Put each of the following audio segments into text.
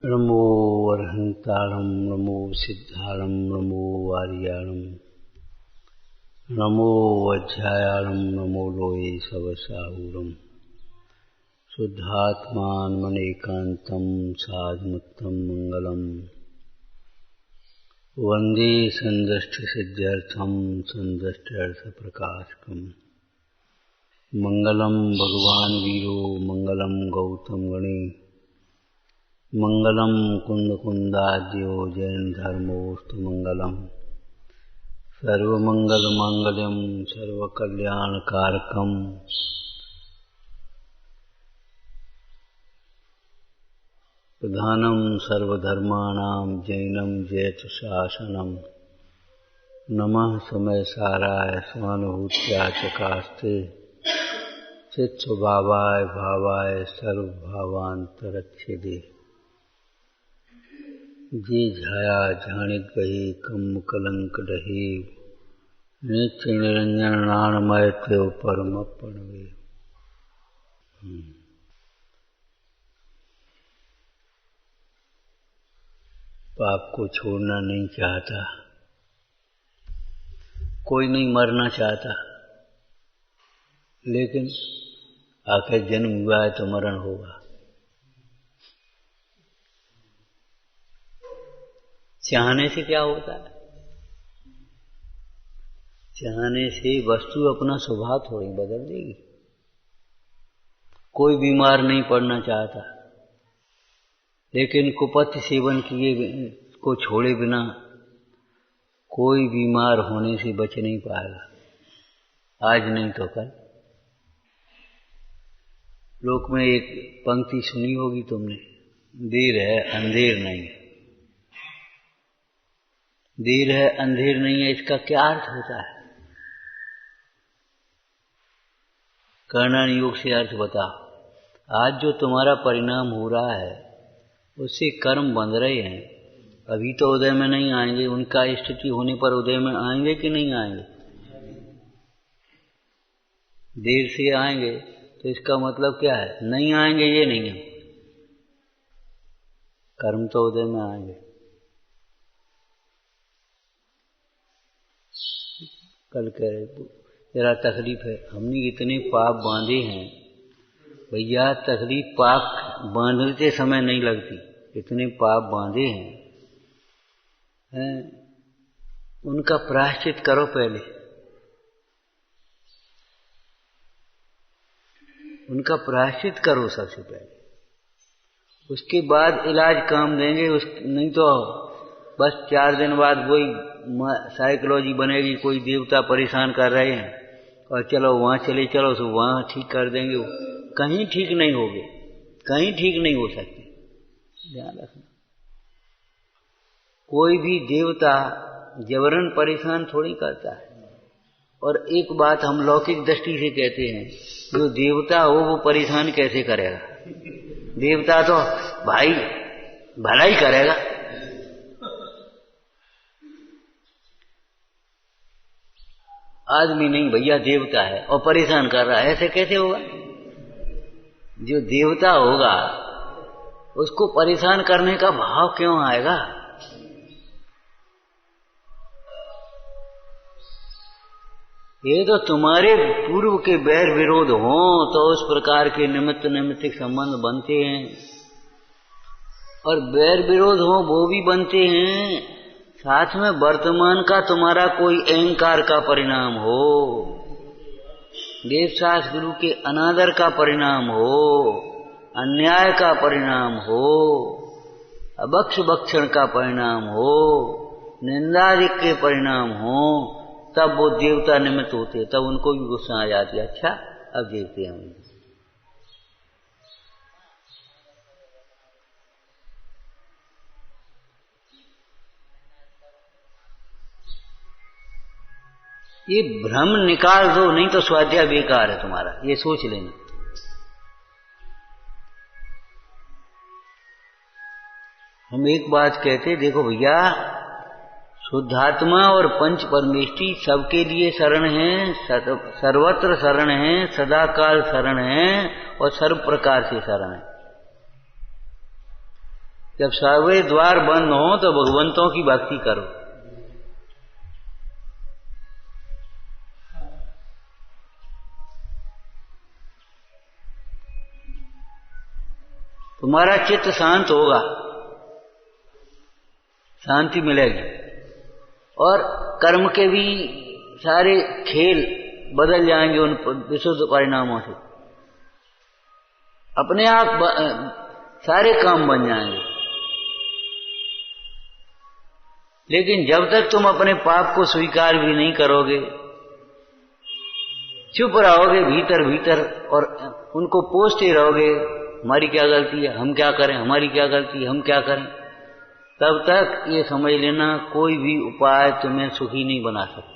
नमो अर्हन्तारं नमो सिद्धारं नमो वारियारं नमो वज्रायारं नमो लोये सवसाहुरं शुद्धात्मानमनेकान्तं साधुमुत्तम मंगलम वंदे संदष्टसिद्ध्यर्थं संदष्ट्यर्थप्रकाशकम् मंगलम भगवान वीरो मंगलम गौतम गणे मंगलम कुंद कुंदाद्यो जैन धर्मोस्तु मंगलम सर्वमंगल मांगल्यम सर्वकल्याणकारकम प्रधानम सर्वधर्माणां जैनम जयत शासनम नमः समय साराय स्वानुभूत्या चकास्ते चित्स्वभावाय भावाय सर्वभावांतरच्छेदे जी झाया झाणित गही कम कलंक डही नित्य निरंजन नाणमय त्यों परम प्रणवे। पाप को छोड़ना नहीं चाहता, कोई नहीं मरना चाहता, लेकिन आखिर जन्म हुआ है तो मरण होगा। चाहने से क्या होता है? चाहने से वस्तु अपना स्वभाव थोड़ी बदल देगी। कोई बीमार नहीं पड़ना चाहता, लेकिन कुपथ्य सेवन किए को छोड़े बिना कोई बीमार होने से बच नहीं पाएगा। आज नहीं तो कल। लोक में एक पंक्ति सुनी होगी तुमने, देर है अंधेर नहीं। देर है अंधेर नहीं है, इसका क्या अर्थ होता है? कर्णन योग से अर्थ बताओ। आज जो तुम्हारा परिणाम हो रहा है उससे कर्म बंध रहे हैं, अभी तो उदय में नहीं आएंगे, उनका स्थिति होने पर उदय में आएंगे कि नहीं आएंगे? देर से आएंगे तो इसका मतलब क्या है? नहीं आएंगे ये नहीं है, कर्म तो उदय में आएंगे। कल कह रहे जरा तकलीफ है, हमने इतने पाप बांधे हैं भैया, तकलीफ पाप बांधते समय नहीं लगती, इतने पाप बांधे हैं, उनका प्रायश्चित करो पहले, उनका प्रायश्चित करो सबसे पहले, उसके बाद इलाज काम देंगे। नहीं तो बस 4 दिन बाद वही साइकोलॉजी बनेगी, कोई देवता परेशान कर रहे हैं और चलो वहां चले चलो तो वहां ठीक कर देंगे। कहीं ठीक नहीं होगे, कहीं ठीक नहीं हो सकते, ध्यान रखना। कोई भी देवता जबरन परेशान थोड़ी करता है। और एक बात हम लौकिक दृष्टि से कहते हैं, जो देवता हो वो परेशान कैसे करेगा? देवता तो भाई भला ही करेगा। आदमी नहीं भैया, देवता है और परेशान कर रहा है, ऐसे कैसे होगा? जो देवता होगा उसको परेशान करने का भाव क्यों आएगा? ये तो तुम्हारे पूर्व के बैर विरोध हो तो उस प्रकार के निमित्त नैमित्तिक संबंध बनते हैं, और बैर विरोध हो वो भी बनते हैं, साथ में वर्तमान का तुम्हारा कोई अहंकार का परिणाम हो, देवशास्त्र गुरु के अनादर का परिणाम हो, अन्याय का परिणाम हो, अभक्ष भक्षण का परिणाम हो, निंदादिक के परिणाम हो, तब वो देवता निमित्त होते, तब उनको भी गुस्सा आ जाती है। अच्छा अब देखते हैं हम ये भ्रम निकाल दो, नहीं तो स्वाध्याय बेकार है तुम्हारा, ये सोच लेना। हम एक बात कहते, देखो भैया, शुद्धात्मा और पंच परमेष्टि सबके लिए शरण है, सर्वत्र शरण है, सदाकाल शरण है और सर्व प्रकार से शरण है। जब सर्वे द्वार बंद हो तो भगवंतों की भक्ति करो। तुम्हारा चित्त शांत होगा, शांति मिलेगी, और कर्म के भी सारे खेल बदल जाएंगे उन विशुद्ध परिणामों से। अपने आप सारे काम बन जाएंगे। लेकिन जब तक तुम अपने पाप को स्वीकार भी नहीं करोगे, चुप रहोगे भीतर भीतर और उनको पोसते रहोगे, हमारी क्या गलती है, हम क्या करें, हमारी क्या गलती है, हम क्या करें, तब तक ये समझ लेना कोई भी उपाय तुम्हें सुखी नहीं बना सकता।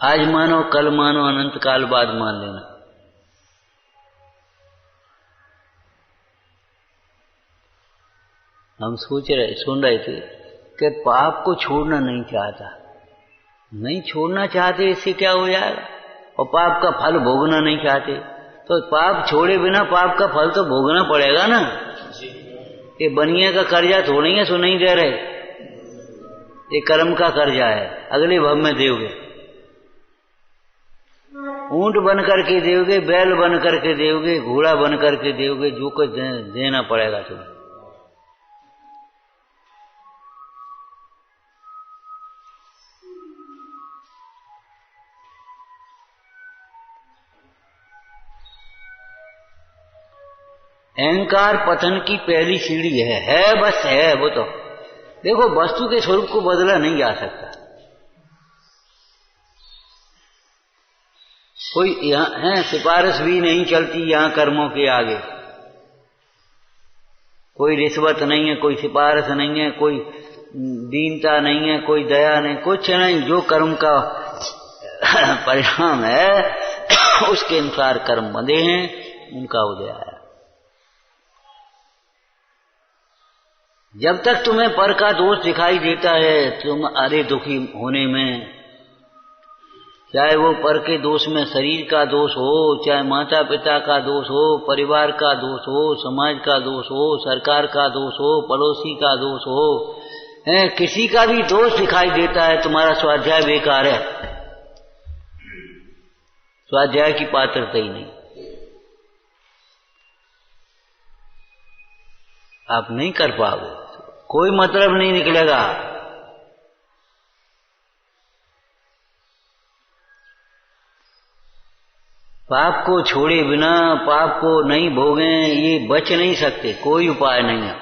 आज मानो, कल मानो, अनंत काल बाद मान लेना। हम सुन रहे थे कि पाप को छोड़ना नहीं चाहता, नहीं छोड़ना चाहते, इससे क्या हो जाएगा, और पाप का फल भोगना नहीं चाहते, तो पाप छोड़े बिना पाप का फल तो भोगना पड़ेगा ना। ये बनिया का कर्जा थोड़ी है सो नहीं दे रहे, ये कर्म का कर्जा है, अगले भव में दोगे। ऊंट बन करके दोगे, बैल बन करके दोगे, घोड़ा बन करके दोगे, जो कुछ देना पड़ेगा तुम्हें। अहंकार पतन की पहली सीढ़ी है बस है वो तो। देखो, वस्तु के स्वरूप को बदला नहीं जा सकता। कोई यहाँ है, सिफारिश भी नहीं चलती यहाँ कर्मों के आगे। कोई रिश्वत नहीं है, कोई सिफारिश नहीं है, कोई दीनता नहीं है, कोई दया नहीं, कुछ नहीं। जो कर्म का परिणाम है उसके अनुसार कर्म बंधे हैं, उनका उदय आया। जब तक तुम्हें पर का दोष दिखाई देता है तुम्हारे दुखी होने में, चाहे वो पर के दोष में शरीर का दोष हो, चाहे माता पिता का दोष हो, परिवार का दोष हो, समाज का दोष हो, सरकार का दोष हो, पड़ोसी का दोष हो, किसी का भी दोष दिखाई देता है, तुम्हारा स्वाध्याय बेकार है, स्वाध्याय की पात्रता ही नहीं, आप नहीं कर पाओगे, कोई मतलब नहीं निकलेगा। पाप को छोड़े बिना, पाप को नहीं भोगे, ये बच नहीं सकते, कोई उपाय नहीं है,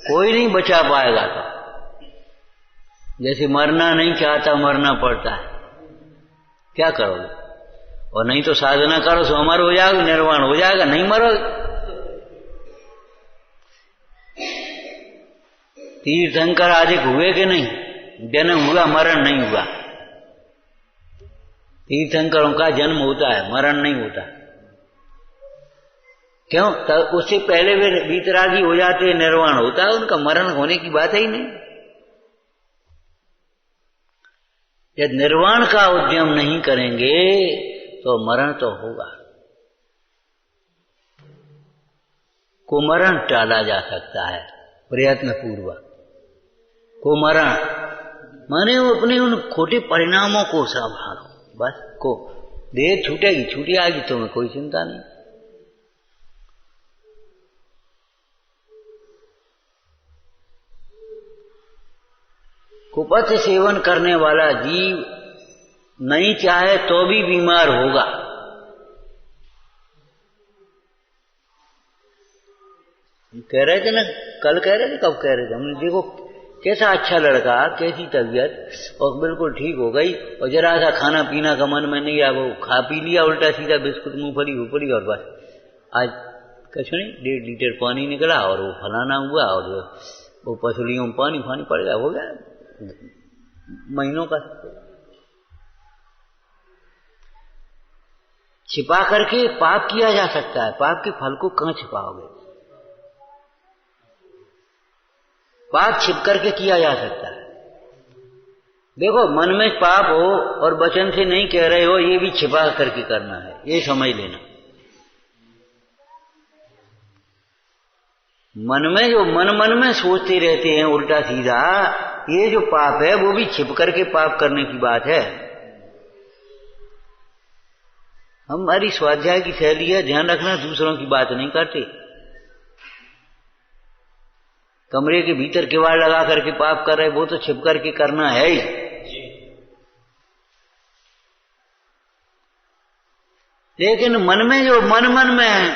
कोई नहीं बचा पाएगा। तो जैसे मरना नहीं चाहता मरना पड़ता है, क्या करोगे? और नहीं तो साधना करो सो अमर हो जाओगे, निर्वाण हो जाएगा, नहीं मरोगे। तीर्थंकर आदि हुए कि नहीं? जन्म हुआ, मरण नहीं हुआ। तीर्थंकरों का जन्म होता है, मरण नहीं होता। क्यों? तो उससे पहले वे वीतरागी हो जाते, निर्वाण होता है, उनका मरण होने की बात ही नहीं। जब निर्वाण का उद्यम नहीं करेंगे तो मरण तो होगा। कुमरण टाला जा सकता है प्रयत्न पूर्वक। कुमरण माने वो अपने उन खोटे परिणामों को संभालो, बस को देर छूटेगी, छूटी आएगी, तुम्हें कोई चिंता नहीं। कुपथ सेवन करने वाला जीव नहीं चाहे तो भी बीमार होगा। कह रहे थे ना, कल कह रहे थे, कब कह रहे थे हमने, देखो कैसा अच्छा लड़का, कैसी तबीयत, और बिल्कुल ठीक हो गई, और जरा सा खाना पीना का मन में नहीं आया, वो खा पी लिया उल्टा सीधा, बिस्कुट मूंगफली ऊपरी, और बस आज कुछ नहीं, 1.5 लीटर पानी निकला और वो फलाना हुआ, और वो पसलियों में पानी पड़ गया, हो गया महीनों का। छिपा करके पाप किया जा सकता है, पाप के फल को कहां छिपाओगे? पाप छिप करके किया जा सकता है। देखो, मन में पाप हो और वचन से नहीं कह रहे हो, ये भी छिपा करके करना है, ये समझ लेना। मन में जो मन में सोचते रहते हैं उल्टा सीधा, ये जो पाप है वो भी छिप करके पाप करने की बात है। हमारी स्वाध्याय की शैली है, ध्यान रखना, दूसरों की बात नहीं करते। कमरे के भीतर किवाड़ लगा करके पाप कर रहे, वो तो छिप करके करना है ही। लेकिन मन में जो मन में है,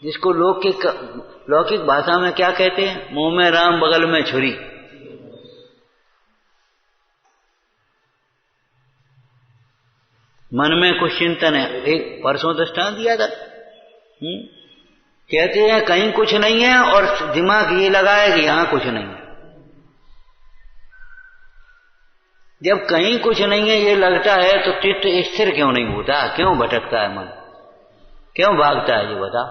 जिसको लौकिक भाषा में क्या कहते हैं, मुंह में राम बगल में छुरी। मन में कुछ चिंतन है। एक परसों दृष्टांत दिया था, कहते हैं कहीं कुछ नहीं है और दिमाग ये लगाए कि यहां कुछ नहीं है। जब कहीं कुछ नहीं है ये लगता है तो चित्त स्थिर क्यों नहीं होता, क्यों भटकता है मन, क्यों भागता है, ये बता।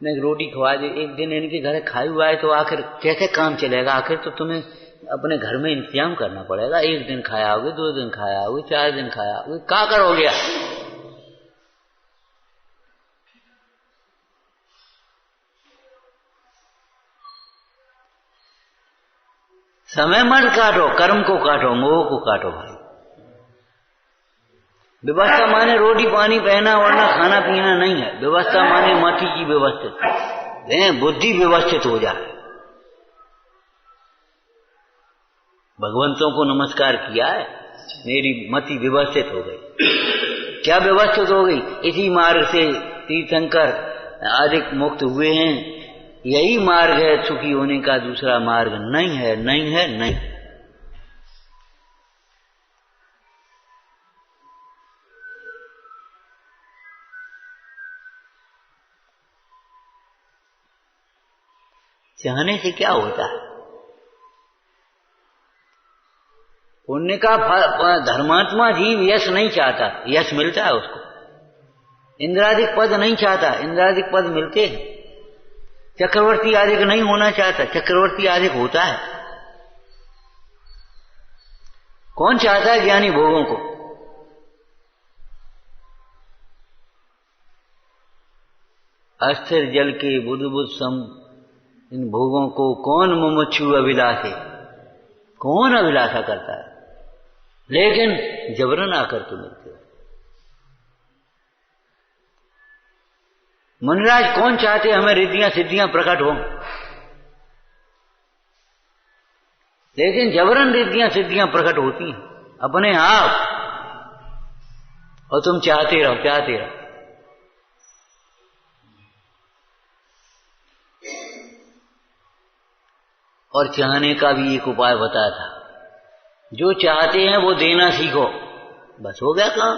नहीं रोटी खवा दे, एक दिन इनके घर खाई हुआ है तो आखिर कैसे काम चलेगा। आखिर तो तुम्हें अपने घर में इंतजाम करना पड़ेगा। एक दिन खाया होगे, 2 दिन खाया होगे, 4 दिन खाया होगे, क्या करोगे। समय मत काटो, कर्म को काटो, मोह को काटो भाई। व्यवस्था माने रोटी पानी पहना वरना खाना पीना नहीं है। व्यवस्था माने मति की व्यवस्थित, बुद्धि व्यवस्थित हो जाए। भगवंतों को नमस्कार किया है, मेरी मति व्यवस्थित हो गई। क्या व्यवस्थित हो गई? इसी मार्ग से तीर्थंकर अधिक मुक्त हुए हैं। यही मार्ग है सुखी होने का, दूसरा मार्ग नहीं है, नहीं है, नहीं। चाहने से क्या होता है? पुण्य का धर्मात्मा जीव यश नहीं चाहता, यश मिलता है उसको। इंद्रादिक पद नहीं चाहता, इंद्रादिक पद मिलते हैं। चक्रवर्ती आदिक नहीं होना चाहता, चक्रवर्ती आदिक होता है। कौन चाहता है ज्ञानी भोगों को? अस्थिर जल के बुद्ध सम इन भोगों को कौन मुमुक्षु अभिलाषे, कौन अभिलाषा करता है? लेकिन जबरन आकर तो मिलते हो। मुनिराज कौन चाहते हमें रिद्धियां सिद्धियां प्रकट हो, लेकिन जबरन रिद्धियां सिद्धियां प्रकट होती हैं अपने आप, और तुम चाहते रहो, चाहते रहो। और चाहने का भी एक उपाय बताया था, जो चाहते हैं वो देना सीखो, बस हो गया काम।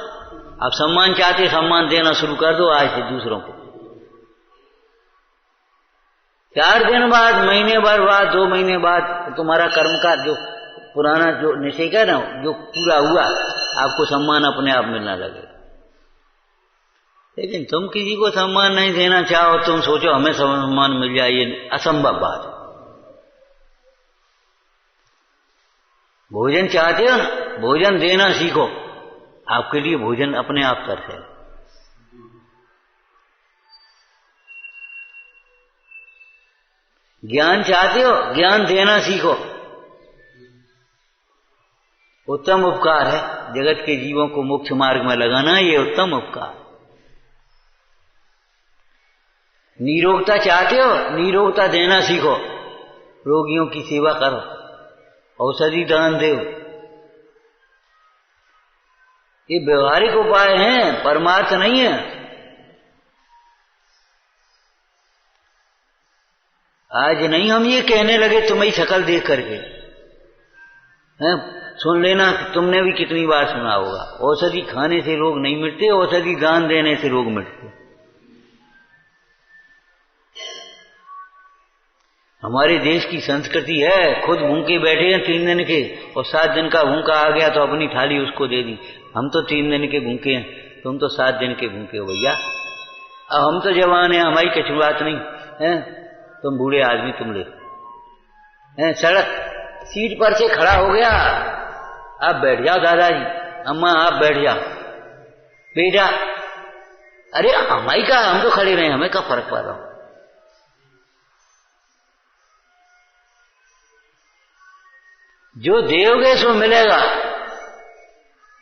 अब सम्मान चाहते, सम्मान देना शुरू कर दो आज से दूसरों को। 4 दिन बाद, महीने भर बाद, 2 महीने बाद तुम्हारा कर्म का जो पुराना जो निश्चय है ना, जो पूरा हुआ, आपको सम्मान अपने आप मिलना लगेगा। लेकिन तुम किसी को सम्मान नहीं देना चाहो, तुम सोचो हमें सम्मान मिल जाए, ये असंभव बात है। भोजन चाहते हो, भोजन देना सीखो, आपके लिए भोजन अपने आप तरसे। ज्ञान चाहते हो, ज्ञान देना सीखो। उत्तम उपकार है जगत के जीवों को मोक्ष मार्ग में लगाना, ये उत्तम उपकार। निरोगता चाहते हो, निरोगता देना सीखो, रोगियों की सेवा करो, औषधि दान दो। ये व्यवहारिक उपाय हैं, परमार्थ नहीं है। आज नहीं हम ये कहने लगे तुम्हारी शक्ल देख करके, हैं? सुन लेना, तुमने भी कितनी बार सुना होगा, औषधि खाने से रोग नहीं मिटते, औषधि दान देने से रोग मिटते। हमारे देश की संस्कृति है, खुद भूखे बैठे हैं 3 दिन के, और 7 दिन का भूखा आ गया तो अपनी थाली उसको दे दी। हम तो 3 दिन के भूखे हैं, तुम तो 7 दिन के भूखे हो भैया। अब हम तो जवान हैं, हमारी कुछ बात नहीं है, तुम बूढ़े आदमी तुम ले हैं। सड़क सीट पर से खड़ा हो गया, आप बैठ जाओ दादाजी, अम्मा आप बैठ जाओ, बेटा, अरे हमारी का, हम तो खड़े रहे, हमें क्या फर्क पड़ रहा। जो दोगे सो मिलेगा,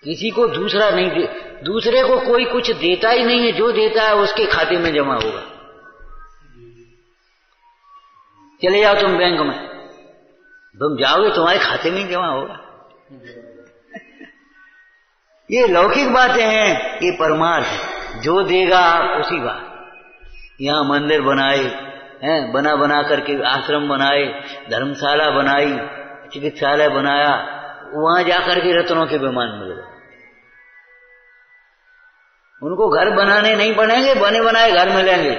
किसी को दूसरा नहीं दे, दूसरे को कोई कुछ देता ही नहीं है, जो देता है उसके खाते में जमा होगा। चले जाओ तुम बैंक में, तुम जाओगे तुम्हारे खाते में जमा होगा। ये लौकिक बातें हैं, ये परमार्थ जो देगा आप उसी बात। यहां मंदिर बनाए हैं, बना बना करके आश्रम बनाए, धर्मशाला बनाई, चिकित्सालय बनाया, वहां जाकर के रत्नों के विमान मिल गए। उनको घर बनाने नहीं पड़ेंगे, बने बनाए घर मिलेंगे।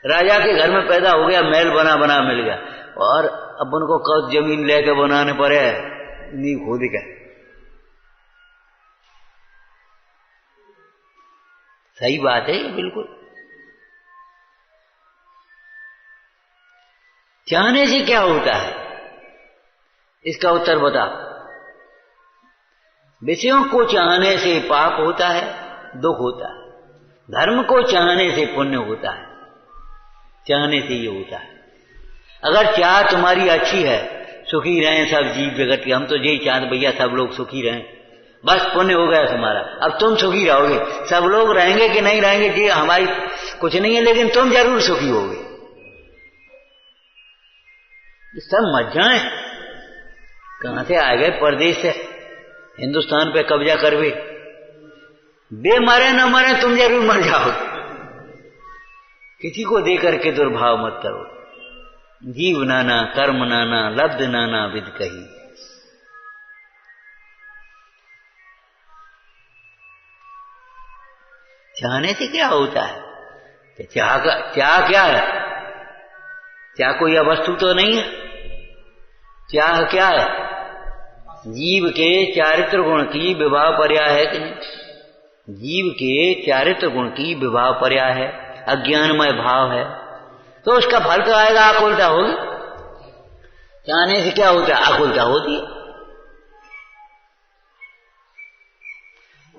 राजा के घर में पैदा हो गया, महल बना बना मिल गया, और अब उनको कब जमीन लेके बनाने पड़े, नींव खोद के। सही बात है ये, बिल्कुल। चाहने से क्या होता है, इसका उत्तर बता। विषयों को चाहने से पाप होता है, दुख होता है। धर्म को चाहने से पुण्य होता है, चाहने से ये होता है। अगर चाह तुम्हारी अच्छी है, सुखी रहें सब जीव जगत के, हम तो यही चाहते भैया सब लोग सुखी रहें, बस पुण्य हो गया तुम्हारा। अब तुम सुखी रहोगे, सब लोग रहेंगे कि नहीं रहेंगे ये हमारी कुछ नहीं है, लेकिन तुम जरूर सुखी होगे। सब मर जाए, कहां से आ गए परदेश से, हिंदुस्तान पे कब्जा करवे, बे मरे न मरे तुम जरूर मर जाओगे। किसी को दे करके दुर्भाव मत करो। जीव नाना कर्म नाना लब्ध नाना विद कही। चाहने से क्या होता है, चाह क्या है, चाह कोई वस्तु तो नहीं है। चाह क्या है, जीव के चारित्र गुण की विभाव पर्याय है कि नहीं। जीव के चारित्र गुण की विभाव पर्याय है, अज्ञानमय भाव है, तो उसका फल तो आएगा, आकुलता होगी। चाहने से क्या होता है, आकुलता होती है।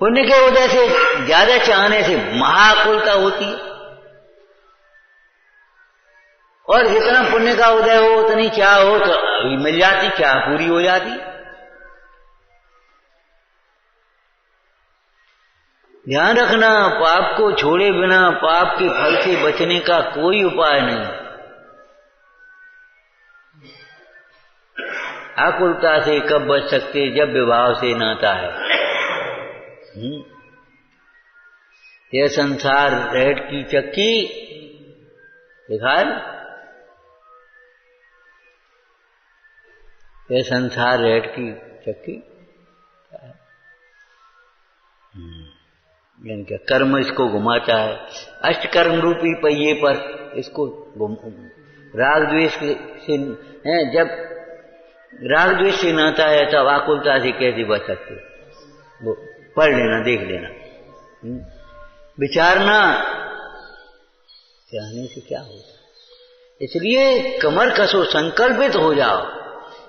पुण्य के उदय से ज्यादा चाहने से महाकुलता होती है, और जितना पुण्य का उदय हो उतनी चाह हो तो अभी मिल जाती, चाह पूरी हो जाती। ध्यान रखना, पाप को छोड़े बिना पाप के फल से बचने का कोई उपाय नहीं। आकुलता से कब बच सकते, जब विभाव से नाता है। यह संसार रेत की चक्की, देखा है, यह संसार रेत की चक्की, यानी क्या कर्म इसको घुमाता है। अष्टकर्म रूपी पहिए पर इसको राग द्वेष से है, जब राग द्वेष से नाता है तब आकुलता से कैसे बच सकते। वो पढ़ लेना, देख लेना, विचारना, चाहने से क्या होता। इसलिए कमर कसो, संकल्पित हो जाओ।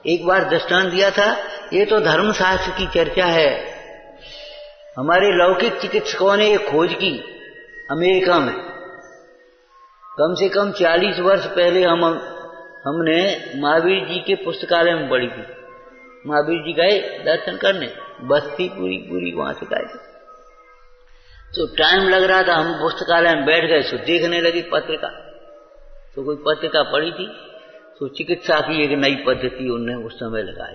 एक बार दृष्टांत दिया था, ये तो धर्मशास्त्र की चर्चा है। हमारे लौकिक चिकित्सकों ने एक खोज की अमेरिका में, कम से कम 40 वर्ष पहले हमने महावीर जी के पुस्तकालय में पढ़ी थी। महावीर जी गए दर्शन करने, बस्ती पूरी वहां से गए थे, तो टाइम लग रहा था, हम पुस्तकालय में बैठ गए, तो देखने लगी पत्रिका, तो कोई पत्रिका पढ़ी थी, तो चिकित्सा की एक नई पद्धति उनने उस समय लगाई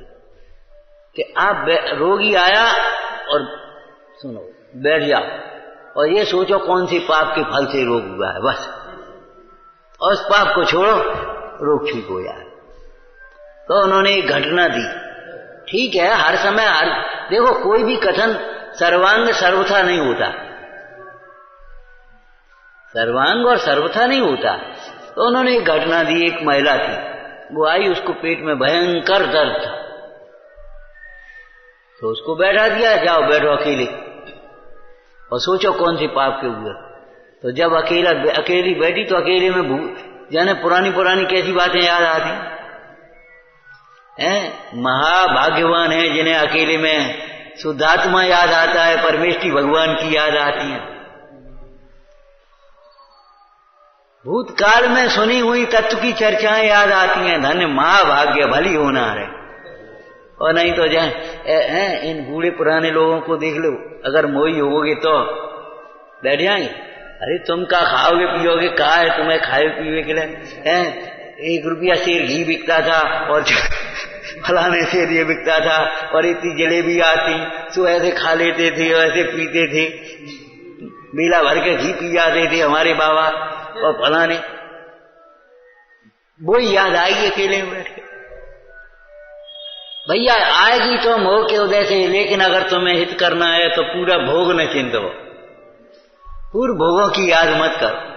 कि आप रोगी आया और सुनो बैठ जाओ और ये सोचो कौन सी पाप के फल से रोग हुआ है, बस, और उस पाप को छोड़ो, रोग ठीक हो जाए। तो उन्होंने एक घटना दी। ठीक है, हर समय देखो कोई भी कथन सर्वांग सर्वथा नहीं होता, सर्वांग और सर्वथा नहीं होता। तो उन्होंने एक घटना दी, एक महिला थी, वो आई, उसको पेट में भयंकर दर्द था, तो उसको बैठा दिया, जाओ बैठो अकेले और सोचो कौन सी पाप के हुए। तो जब अकेली बैठी तो अकेले में जाने पुरानी कैसी बातें याद आती हैं। महाभाग्यवान है जिन्हें अकेले में शुद्धात्मा याद आता है, परमेष्टि भगवान की याद आती है। भूतकाल में सुनी हुई तत्व की चर्चाएं याद आती हैं। धन्य महाभाग्य भली होना है। और नहीं तो जाए इन बूढ़े पुराने लोगों को देख लो, अगर मोही होगे तो बैठ जाएंगे। अरे तुम क्या खाओगे पियोगे, कहा है तुम्हें खाए पीवे के लिए? 1 रुपया सेर घी बिकता था और फलाने सेर ये बिकता था और इतनी जलेबी आती तो ऐसे खा लेते थे, ऐसे पीते थे, बीला भर के घी पी जाते थे हमारे बाबा और फलाने। वो याद आएगी अकेले में बैठ के। भैया आएगी तो मोह के उदय से, लेकिन अगर तुम्हें हित करना है तो पूरा भोग न चिंतो, पूर्व भोगों की याद मत करो।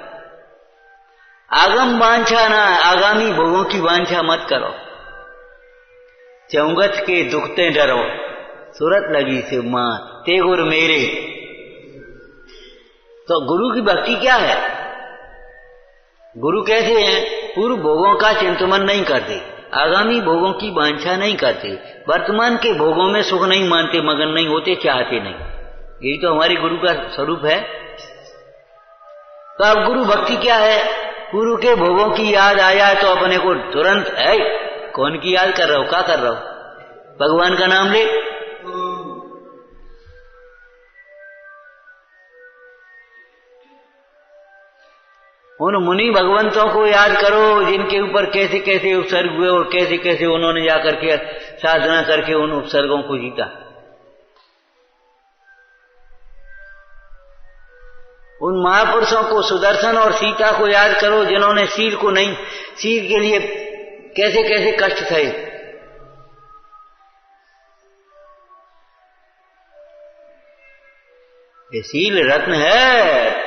आगम वांछा ना, आगामी भोगों की वांछा मत करो। चौंगत के दुखते डरो, सूरत लगी से मां ते गुर मेरे। तो गुरु की भक्ति क्या है? गुरु कैसे हैं? पूर्व भोगों का चिंतन नहीं करते, आगामी भोगों की वांछा नहीं करते, वर्तमान के भोगों में सुख नहीं मानते, मगन नहीं होते, चाहते नहीं। यही तो हमारे गुरु का स्वरूप है। तो अब गुरु भक्ति क्या है? गुरु के भोगों की याद आया तो अपने को तुरंत है, कौन की याद कर रहा हो, क्या कर रहा हो? भगवान का नाम ले। उन मुनि भगवंतों को याद करो जिनके ऊपर कैसे कैसे उपसर्ग हुए और कैसे कैसे उन्होंने जाकर के साधना करके उन उपसर्गों को जीता। उन महापुरुषों को, सुदर्शन और सीता को याद करो जिन्होंने शील को नहीं, शील के लिए कैसे कैसे कष्ट थे। ये शील रत्न है,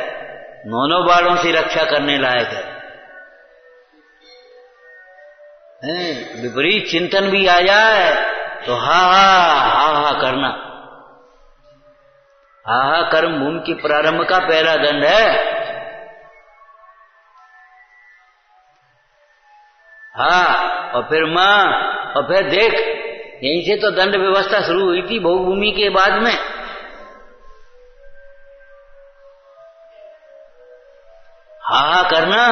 नौनों बालों से रक्षा करने लायक है। विपरीत चिंतन भी आ जाए तो हा हा करना। हा कर्म भूमि के प्रारंभ का पहला दंड है। हाँ, और फिर मां, और फिर देख, यहीं से तो दंड व्यवस्था शुरू हुई थी भोग भूमि के बाद में। हा करना।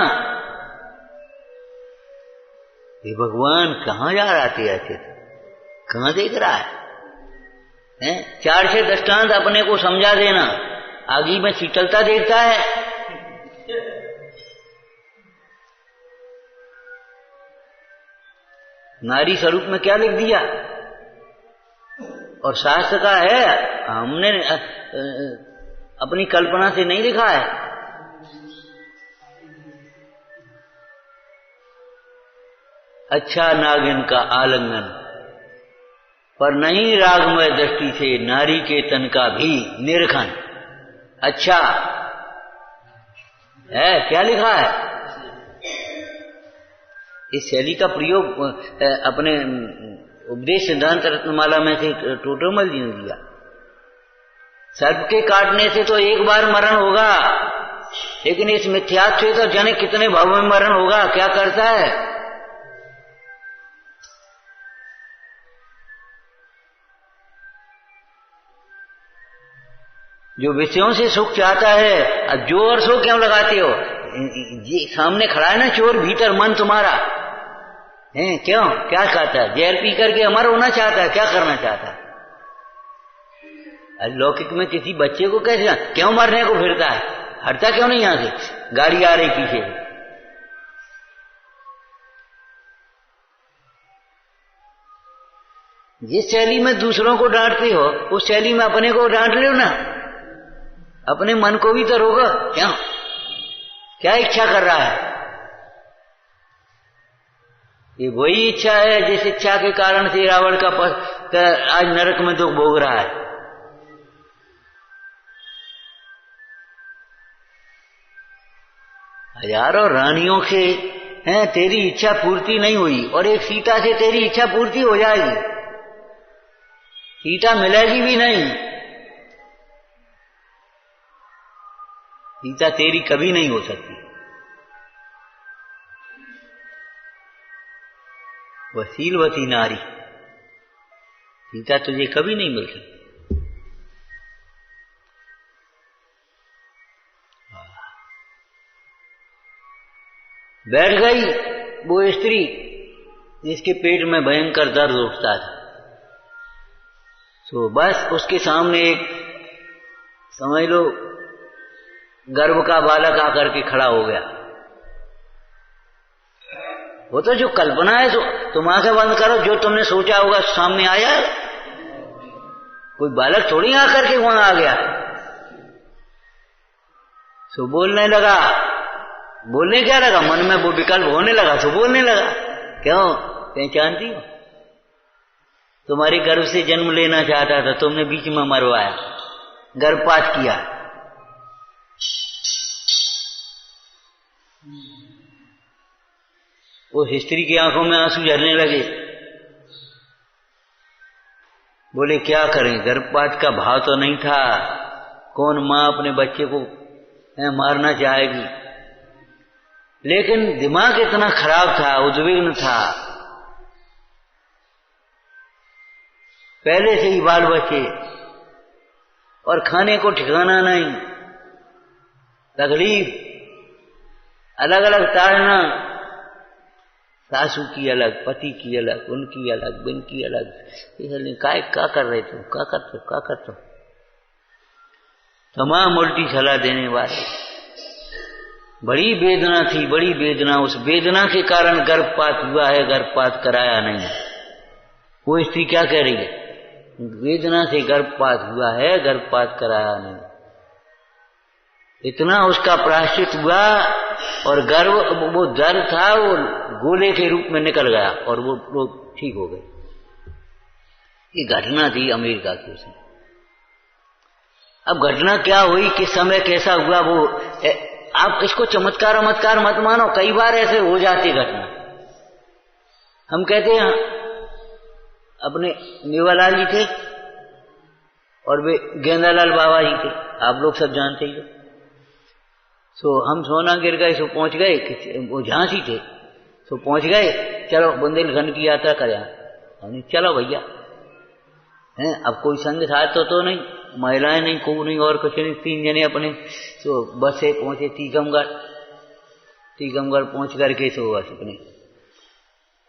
ये भगवान कहाँ जा रहा थे? कहाँ देख रहा है? 4 से दृष्टांत अपने को समझा देना, आगे में शीतलता देखता है। नारी स्वरूप में क्या लिख दिया? और शास्त्र का है, हमने अपनी कल्पना से नहीं लिखा है। अच्छा नागिन का आलिंगन, पर नहीं रागमय दृष्टि से नारी के तन का भी निरीक्षण। अच्छा है, क्या लिखा है? इस शैली का प्रयोग अपने उपदेश सिद्धांत रत्नमाला में से टोटोमल जी ने दिया। सर्प के काटने से तो एक बार मरण होगा, लेकिन इस मिथ्यात्व से तो जाने कितने भावों में मरण होगा। क्या करता है? जो विषयों से सुख चाहता है, अब जोर सो क्यों लगाते हो? ये सामने खड़ा है ना चोर, भीतर मन तुम्हारा है, क्यों क्या चाहता है? जहर पी करके अमर होना चाहता है, क्या करना चाहता है? लौकिक में किसी बच्चे को कैसे, क्यों मरने को फिरता है? हटता क्यों नहीं यहां से? गाड़ी आ रही पीछे। जिस शैली में दूसरों को डांटते हो, उस शैली में अपने को डांट लो ना। अपने मन को भी तो रोको। क्यों, क्या इच्छा कर रहा है? ये वही इच्छा है जिस इच्छा के कारण से रावण का आज नरक में दुख भोग रहा है। हजारों रानियों से हैं तेरी इच्छा पूर्ति नहीं हुई, और एक सीता से तेरी इच्छा पूर्ति हो जाएगी। सीता मिलेगी भी नहीं, सीता तेरी कभी नहीं हो सकती। वह शीलवती नारी सीता तुझे कभी नहीं मिल सकती। बैठ गई वो स्त्री जिसके पेट में भयंकर दर्द उठता था। तो बस उसके सामने एक समझ लो गर्भ का बालक आकर के खड़ा हो गया। वो तो जो कल्पना है, तो तुम आंखें बंद करो, जो तुमने सोचा होगा सामने आया। कोई बालक थोड़ी आकर के वहां आ गया। तो बोलने लगा, बोलने क्या लगा, मन में वो विकल्प होने लगा, तो बोलने लगा, क्यों पहचानती हो, तुम्हारे गर्भ से जन्म लेना चाहता था, तुमने बीच में मरवाया, गर्भपात किया। वो स्त्री की आंखों में आंसू झरने लगे। बोले क्या करें, गर्भपात का भाव तो नहीं था, कौन मां अपने बच्चे को मारना चाहेगी, लेकिन दिमाग इतना खराब था, उद्विग्न था, पहले से ही बाल बच्चे और खाने को ठिकाना नहीं, तकलीफ, अलग अलग ताड़ना, सासू की अलग, पति की अलग, उनकी अलग, इनकी अलग। क्या कर रहे थे, क्या करते हो, तमाम उल्टी सलाह देने वाले। बड़ी वेदना थी, बड़ी वेदना। उस वेदना के कारण गर्भपात हुआ है, गर्भपात कराया नहीं। वो स्त्री क्या कह रही है, वेदना से गर्भपात हुआ है, गर्भपात कराया नहीं। इतना उसका प्रायश्चित हुआ और गर्भ, वो दर्द था वो गोले के रूप में निकल गया और वो लोग ठीक हो गए। ये घटना थी अमेरिका की उसमें। अब घटना क्या हुई, किस समय कैसा हुआ, वो आप इसको चमत्कार मत मानो, कई बार ऐसे हो जाती घटना। हम कहते हैं अपने मेवालाल जी थे और वे गेंदालाल बाबा जी थे, आप लोग सब जानते ही हो। तो हम सोना गिर गए, सो पहुंच गए, वो झांसी थे, तो पहुंच गए, चलो बुंदेलखंड की यात्रा करें। हमने चलो भैया, हैं अब कोई संग साथ तो नहीं, महिलाएं नहीं, को नहीं और कुछ नहीं, 3 जने अपने। तो बस से पहुंचे टीकमगढ़ पहुंच करके तो बस अपने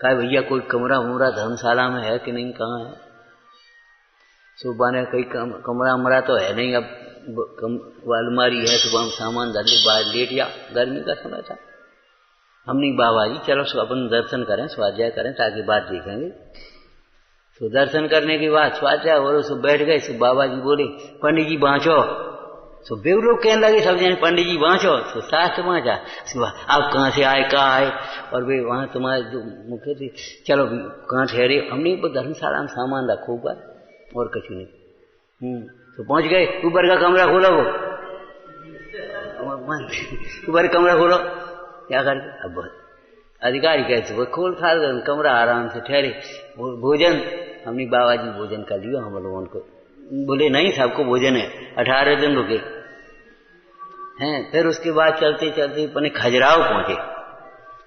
कहा भैया कोई कमरा वमरा धर्मशाला में है कि नहीं, कहाँ है। सुबह ने कहीं कमरा वमरा तो है नहीं, अब अलमारी है, सुबह हम सामान धर ले, बाहर लेट जा, गर्मी का समय था। हमने बाबा जी चलो अपन दर्शन करें, स्वाध्याय करें, ताकि बात देखेंगे। तो दर्शन करने के बाद स्वाध्याय और सब बैठ गए। तो बाबा जी बोले पंडित जी बाँचो। तो बेव लोग कहने लगे सब जने पंडित जी बाँचो। तो शास्त्र बाँचा। आप कहाँ से आए, कहाँ आए, और वे वहाँ तुम्हारे जो मुख्य थे, चलो कहाँ ठहरे। हमने धर्मशाला में सामान रखो ऊपर और कुछ नहीं। तो पहुंच गए, ऊपर का कमरा खोलो, वो ऊपर कमरा खोलो, क्या करके अब अधिकारी कहते वो खोल खाल कमरा, आराम से ठहरे। भोजन हमने बाबा जी भोजन कर लिया हम लोगों को। बोले नहीं सबको भोजन है, 18 दिन रुके हैं। फिर उसके बाद चलते चलते अपने खजुराहो पहुंचे।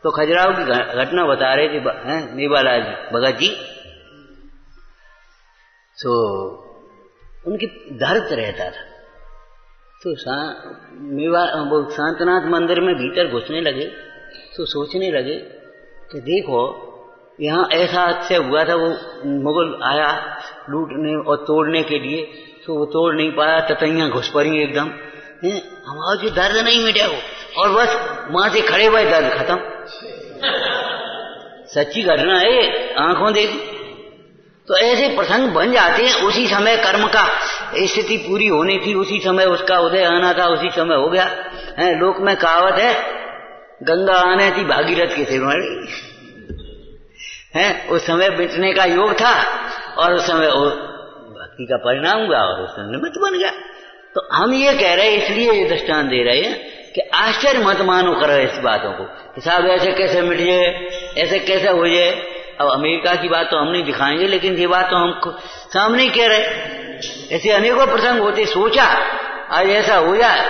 तो खजुराहो की घटना बता रहे थे मेवालाल जी भगत जी। तो उनकी दर्द रहता था। तो वो शांतनाथ मंदिर में भीतर घुसने लगे तो सोचने लगे कि देखो यहाँ ऐसा अच्छा हुआ था, वो मुगल आया लूटने और तोड़ने के लिए, तो वो तोड़ नहीं पाया, ततैयां घुस पड़ी एकदम। हमारा जो दर्द नहीं मिटा वो, और बस वहां से खड़े हुए दर्द खत्म। सच्ची घटना है, आंखों देखी। तो ऐसे प्रसंग बन जाते हैं। उसी समय कर्म का स्थिति पूरी होनी थी, उसी समय उसका उदय आना था, उसी समय हो गया है। लोक में कहावत है गंगा आने थी भागीरथ के सिर है। उस समय बिटने का योग था और उस समय भक्ति का परिणाम हुआ और उस समय निमित्त बन गया। तो हम ये कह रहे हैं, इसलिए ये दृष्टांत दे रहे हैं कि आश्चर्य मत मानो करो इस बातों को कि साहब ऐसे कैसे मिट जाए, ऐसे कैसे हो जाए। अब अमेरिका की बात तो हम नहीं दिखाएंगे, लेकिन ये बात तो हम सामने ही कह रहे। ऐसे अनेकों प्रसंग होते, सोचा आज ऐसा हो जाए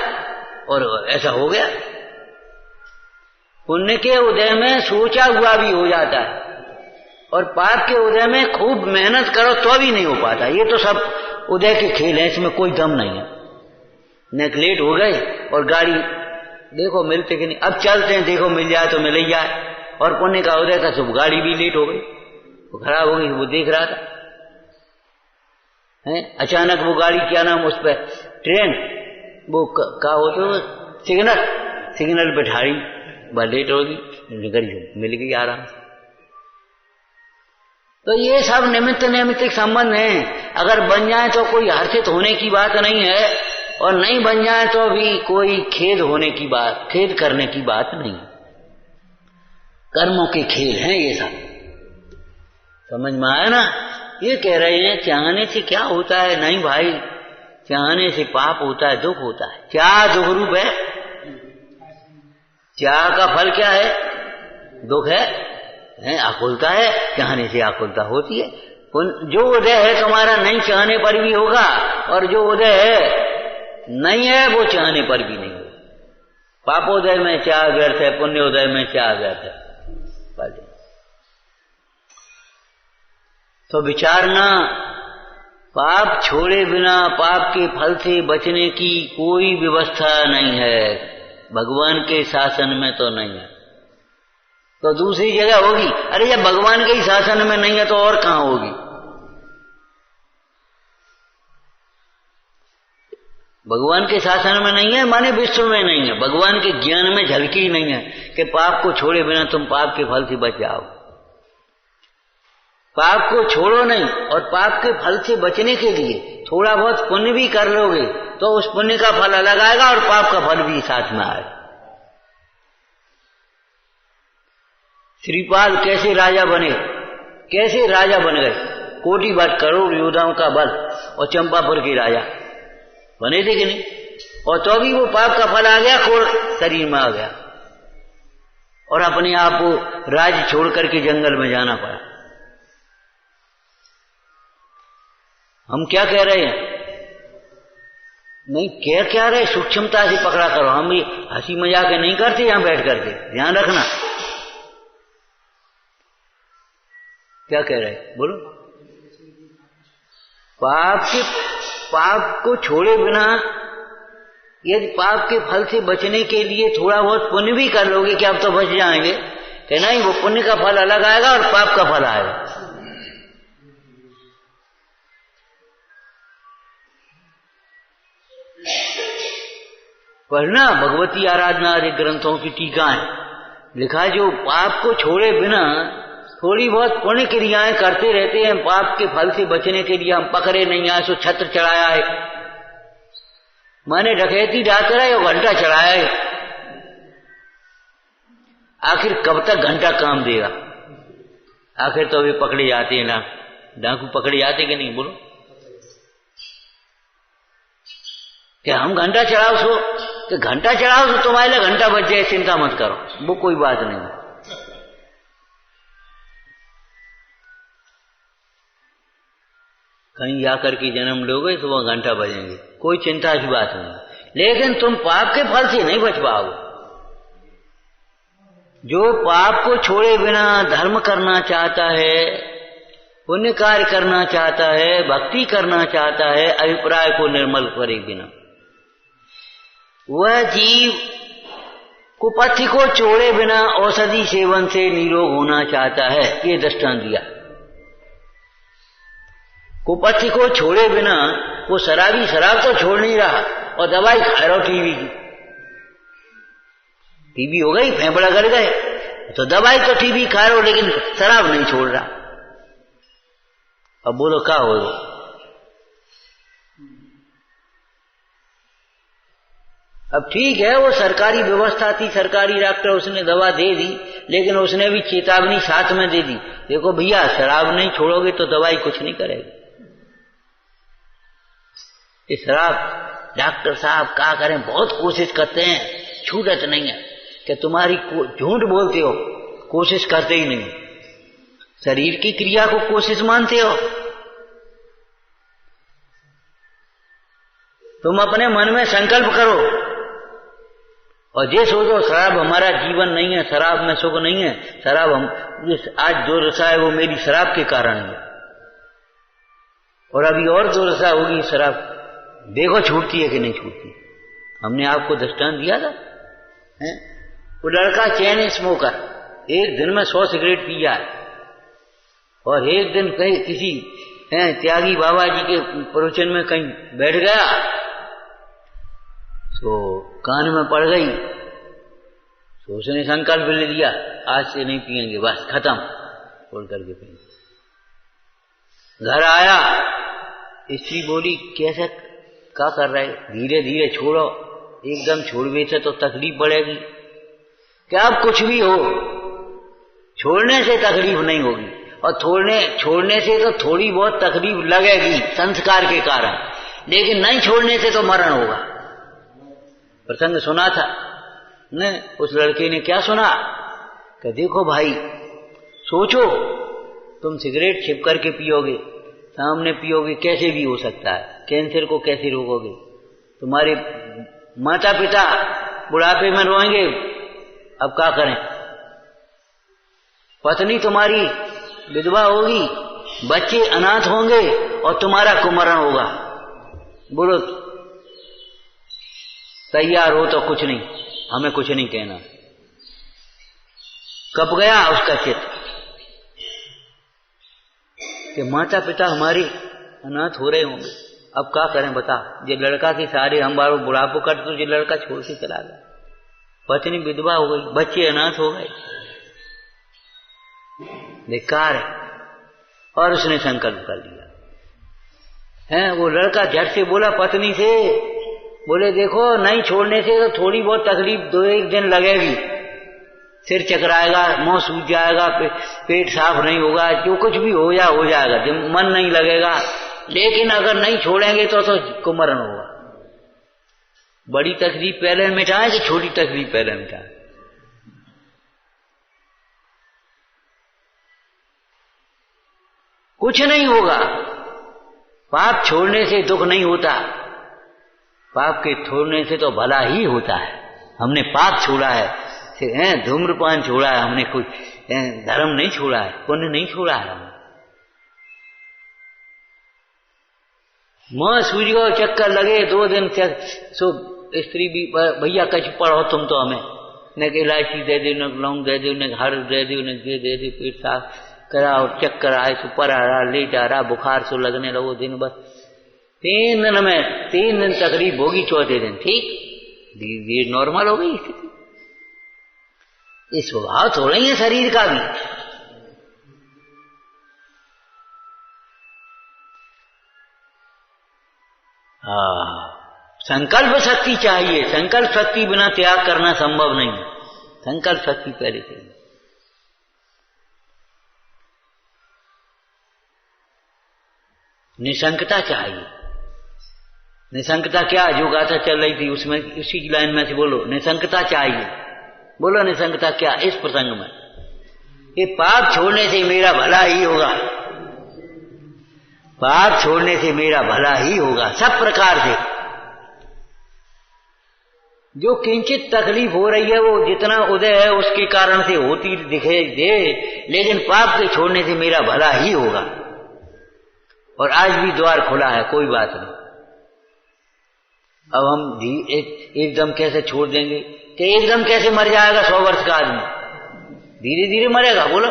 और ऐसा हो गया। पुण्य के उदय में सोचा हुआ भी हो जाता है और पाप के उदय में खूब मेहनत करो तो भी नहीं हो पाता। ये तो सब उदय के खेल हैं, इसमें कोई दम नहीं है। नेगलेक्ट हो गए और गाड़ी देखो मिलते कि नहीं, अब चलते हैं, देखो मिल जाए तो मिल ही जाए। और पुण्य का उदय था, सुबह गाड़ी भी लेट हो गई, वो खराब हो गई, वो देख रहा था है। अचानक वो गाड़ी, क्या नाम उस पर, ट्रेन, वो क्या होते सिग्नल पे ठाड़ी, बस लेट होगी, मिल गई आराम से। तो ये सब निमित्त नैमित्तिक संबंध हैं। अगर बन जाए तो कोई हर्षित होने की बात नहीं है, और नहीं बन जाए तो भी कोई खेद होने की बात, खेद करने की बात नहीं। कर्मों के खेल हैं ये सब, समझ में आया ना। ये कह रहे हैं चाहने से क्या होता है, नहीं भाई, चाहने से पाप होता है, दुख होता है। चाह दुख रूप है, चाह का फल क्या है, दुख है, आकुलता है, चाहने से आकुलता होती है। जो उदय है तुम्हारा नहीं चाहने पर भी होगा, और जो उदय है नहीं है वो चाहने पर भी नहीं होगा। पापोदय में चाह व्यर्थ है, पुण्योदय में चाह व्यर्थ है। तो विचारना, पाप छोड़े बिना पाप के फल से बचने की कोई व्यवस्था नहीं है, भगवान के शासन में तो नहीं है, तो दूसरी जगह होगी। अरे जब भगवान के ही शासन में नहीं है तो और कहां होगी। भगवान के शासन में नहीं है माने विश्व में नहीं है, भगवान के ज्ञान में झलकी ही नहीं है कि पाप को छोड़े बिना तुम पाप के फल से बच जाओ। पाप को छोड़ो नहीं, और पाप के फल से बचने के लिए थोड़ा बहुत पुण्य भी कर लोगे तो उस पुण्य का फल अलग आएगा और पाप का फल भी साथ में आएगा। श्रीपाल कैसे राजा बने, कैसे राजा बन गए, कोटि बार करोड़ योद्धाओं का बल, और चंपापुर के राजा बने थे कि नहीं, और तो भी वो पाप का फल आ गया, कोट शरीर में आ गया, और अपने आप को राज्य छोड़ करके जंगल में जाना पड़ा। हम क्या कह रहे हैं, नहीं क्या रहे, सूक्ष्मता से पकड़ा करो। हम ये हंसी मजाक नहीं करते यहां बैठ करके, ध्यान रखना। क्या कह रहे बोलो। पाप को छोड़े बिना यदि पाप के फल से बचने के लिए थोड़ा बहुत पुण्य भी कर लोगे कि अब तो बच जाएंगे, कि नहीं, वो पुण्य का फल अलग आएगा और पाप का फल आएगा। पढ़ना भगवती आराधना आदि ग्रंथों की टीकाएं, लिखा जो पाप को छोड़े बिना थोड़ी बहुत पुण्य क्रियाएं करते रहते हैं, पाप के फल से बचने के लिए। हम पकड़े नहीं आए सो छत्र चढ़ाया है, माने डकैती डाकर है और घंटा चढ़ाया है। आखिर कब तक घंटा काम देगा, आखिर तो वे पकड़े जाते हैं ना, डाकू पकड़े जाते कि नहीं बोलो। क्या हम घंटा चढ़ाओ सो, कि घंटा चढ़ाओ सो तुम्हारे लिए घंटा बच जाए, चिंता मत करो, वो कोई बात नहीं। कहीं जाकर के जन्म लोगे तो वह घंटा बजेंगे, कोई चिंता की बात नहीं। लेकिन तुम पाप के फल से नहीं बच पाओगे। जो पाप को छोड़े बिना धर्म करना चाहता है, पुण्य कार्य करना चाहता है, भक्ति करना चाहता है, अभिप्राय को निर्मल करे बिना, वह जीव कुपथि को छोड़े बिना औषधि सेवन से निरोग होना चाहता है। ये दृष्टांत दिया। कुपथि को छोड़े बिना वो शराबी शराब तो छोड़ नहीं रहा, और दवाई खा रहा हो टीबी हो गई, फेफड़ा गल गए, तो दवाई तो टीबी खा रहा हो लेकिन शराब नहीं छोड़ रहा। अब बोलो क्या हो। अब ठीक है, वो सरकारी व्यवस्था थी, सरकारी डॉक्टर उसने दवा दे दी, लेकिन उसने भी चेतावनी साथ में दे दी, देखो भैया शराब नहीं छोड़ोगे तो दवाई कुछ नहीं करेगी। ये शराब डॉक्टर साहब क्या करें, बहुत कोशिश करते हैं, छूटत नहीं है, कि तुम्हारी झूठ बोलते हो, कोशिश करते ही नहीं, शरीर की क्रिया को कोशिश मानते हो। तुम अपने मन में संकल्प करो और ये सोचो शराब हमारा जीवन नहीं है, शराब में सुख नहीं है, शराब हम आज जो रसा है वो मेरी शराब के कारण है, और अभी और जो रसा होगी शराब, देखो छूटती है कि नहीं छूटती। हमने आपको दृष्टांत दिया था, है? वो लड़का चैन स्मोकर, एक दिन में 100 सिगरेट पी जाए, और एक दिन कहीं किसी त्यागी बाबा जी के प्रवचन में कहीं बैठ गया तो कान में पड़ गई, तो उसने संकल्प ले लिया आज से नहीं पिएंगे, बस खत्म, छोड़ करके पिएंगे। घर आया, स्त्री बोली कैसे क्या कर रहे, धीरे धीरे छोड़ो, एकदम छोड़वे से तो तकलीफ बढ़ेगी। क्या अब कुछ भी हो, छोड़ने से तकलीफ नहीं होगी, और छोड़ने से तो थोड़ी बहुत तकलीफ लगेगी संस्कार के कारण, लेकिन नहीं छोड़ने से तो मरण होगा। प्रसंग सुना था ने, उस लड़के ने क्या सुना कि देखो भाई, सोचो तुम सिगरेट छिप करके पियोगे, सामने पियोगे, कैसे भी हो सकता है, कैंसर को कैसे रोकोगे, तुम्हारे माता पिता बुढ़ापे में रोएंगे, अब क्या करें, पत्नी तुम्हारी विधवा होगी, बच्चे अनाथ होंगे, और तुम्हारा कुमरण होगा। बोलो तैयार हो तो कुछ नहीं, हमें कुछ नहीं कहना। कब गया उसका चित्त कि माता पिता हमारे अनाथ हो रहे होंगे, अब क्या करें बता। ये लड़का के सारे हम बार बुढ़ापो कट, तो ये लड़का छोड़ के चला गया, पत्नी विधवा हो गई, बच्चे अनाथ हो गए, बेकार है। और उसने संकल्प कर लिया है। वो लड़का झट से बोला पत्नी से, बोले देखो नहीं छोड़ने से तो थोड़ी बहुत तकलीफ 2-1 दिन लगेगी, सिर चकराएगा, मुंह सूज जाएगा, पेट साफ नहीं होगा, जो कुछ भी हो जाएगा, मन नहीं लगेगा, लेकिन अगर नहीं छोड़ेंगे तो कुमरण होगा। बड़ी तकलीफ पहले मिटाए कि छोटी तकलीफ पहले मिटाए? कुछ नहीं होगा। पाप छोड़ने से दुख नहीं होता, पाप के छोड़ने से तो भला ही होता है। हमने पाप छोड़ा है, धूम्रपान छोड़ा है, हमने कोई धर्म नहीं छोड़ा है, पुण्य नहीं छोड़ा है। हमने मां सूर्य को चक्कर लगे 2 दिन सो स्त्री भी भैया कछ पढ़ो तुम तो हमें, न इलायची दे दो, न लौंग दे दो, न हर दे दो, न दे दो, पेट साफ कराओ, चक्कर आए सो पर आ रहा, ले जा रहा, बुखार सो लगने लगो दिन भर, 3 दिन में 3 दिन तकलीफ होगी, चौथे दिन ठीक धीरे धीरे नॉर्मल हो गई स्थिति। ये स्वभाव थोड़ा ही है शरीर का भी। संकल्प शक्ति चाहिए, संकल्प शक्ति बिना त्याग करना संभव नहीं है, संकल्प शक्ति पहले चाहिए। निशंकता चाहिए। निशंकता क्या, जो गाथा चल रही थी उसमें, उसी की लाइन में से बोलो, निशंकता चाहिए। बोलो निशंकता क्या इस प्रसंग में, कि पाप छोड़ने से मेरा भला ही होगा, पाप छोड़ने से मेरा भला ही होगा सब प्रकार से। जो किंचित तकलीफ हो रही है वो जितना उदय है उसके कारण से होती दिखे दे, लेकिन पाप के छोड़ने से मेरा भला ही होगा। और आज भी द्वार खुला है, कोई बात नहीं। अब हम एकदम कैसे छोड़ देंगे, कि एकदम कैसे मर जाएगा 100 वर्ष का आदमी, धीरे धीरे मरेगा। बोलो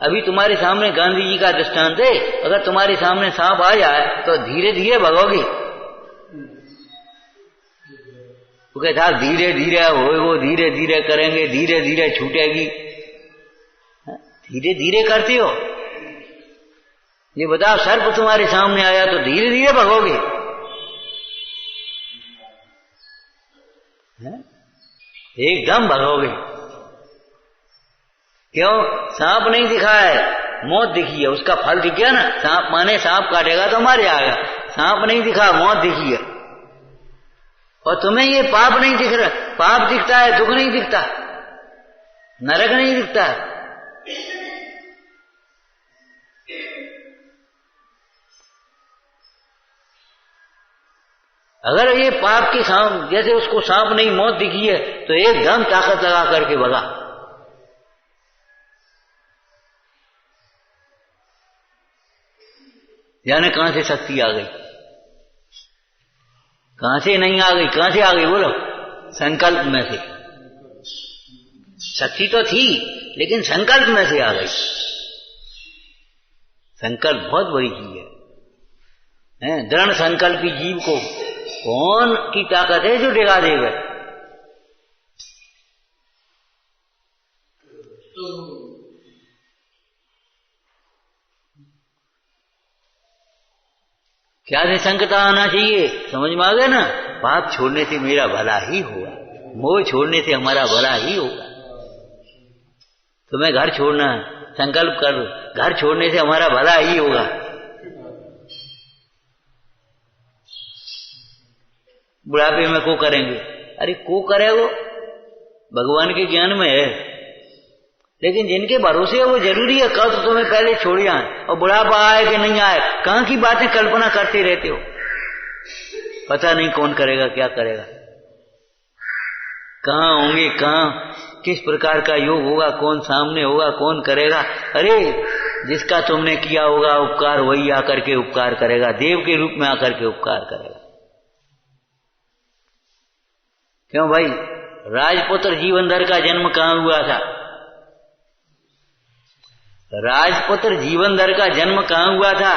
अभी तुम्हारे सामने गांधी जी का दृष्टांत है, अगर तुम्हारे सामने सांप आ जाए तो धीरे धीरे भगोगी, तो कहता धीरे धीरे वो धीरे धीरे करेंगे, धीरे धीरे छूटेगी, धीरे धीरे करती हो। ये बताओ सर्प तुम्हारे सामने आया तो धीरे धीरे भगोगे, एकदम भगोगे। क्यों? सांप नहीं दिखा है, मौत दिखी है, उसका फल दिख गया ना। सांप माने सांप काटेगा तो मर जाएगा, सांप नहीं दिखा, मौत दिखी है। और तुम्हें ये पाप नहीं दिख रहा, पाप दिखता है, दुख नहीं दिखता, नरक नहीं दिखता। अगर ये पाप के सांप, जैसे उसको सांप नहीं मौत दिखी है, तो एकदम ताकत लगा करके भगा। जाने कहां से शक्ति आ गई। कहां से नहीं आ गई? कहां से आ गई बोलो? संकल्प में से। शक्ति तो थी लेकिन संकल्प में से आ गई। संकल्प बहुत बड़ी चीज है। दृढ़ संकल्पी जीव को कौन की ताकत है जो डिगा देगा? क्या निसंकता आना चाहिए? समझ में आ गया ना? पाप छोड़ने से मेरा भला ही होगा, मोह छोड़ने से हमारा भला ही होगा। तुम्हें घर छोड़ना है, संकल्प कर, घर छोड़ने से हमारा भला ही होगा। बुढ़ापे में को करेंगे? अरे को करे वो भगवान के ज्ञान में है, लेकिन जिनके भरोसे है वो जरूरी है। कब तो तुम्हें पहले छोड़ आए और बुढ़ापा आए कि नहीं आए, कहां की बातें कल्पना करते रहते हो। पता नहीं कौन करेगा, क्या करेगा, कहां होंगे, कहां किस प्रकार का योग होगा, कौन सामने होगा, कौन करेगा। अरे जिसका तुमने किया होगा उपकार वही आकर के उपकार करेगा, देव के रूप में आकर के उपकार करेगा। क्यों भाई? राजपुत्र जीवनधर का जन्म कहां हुआ था? राजपुत्र जीवनधर का जन्म कहां हुआ था?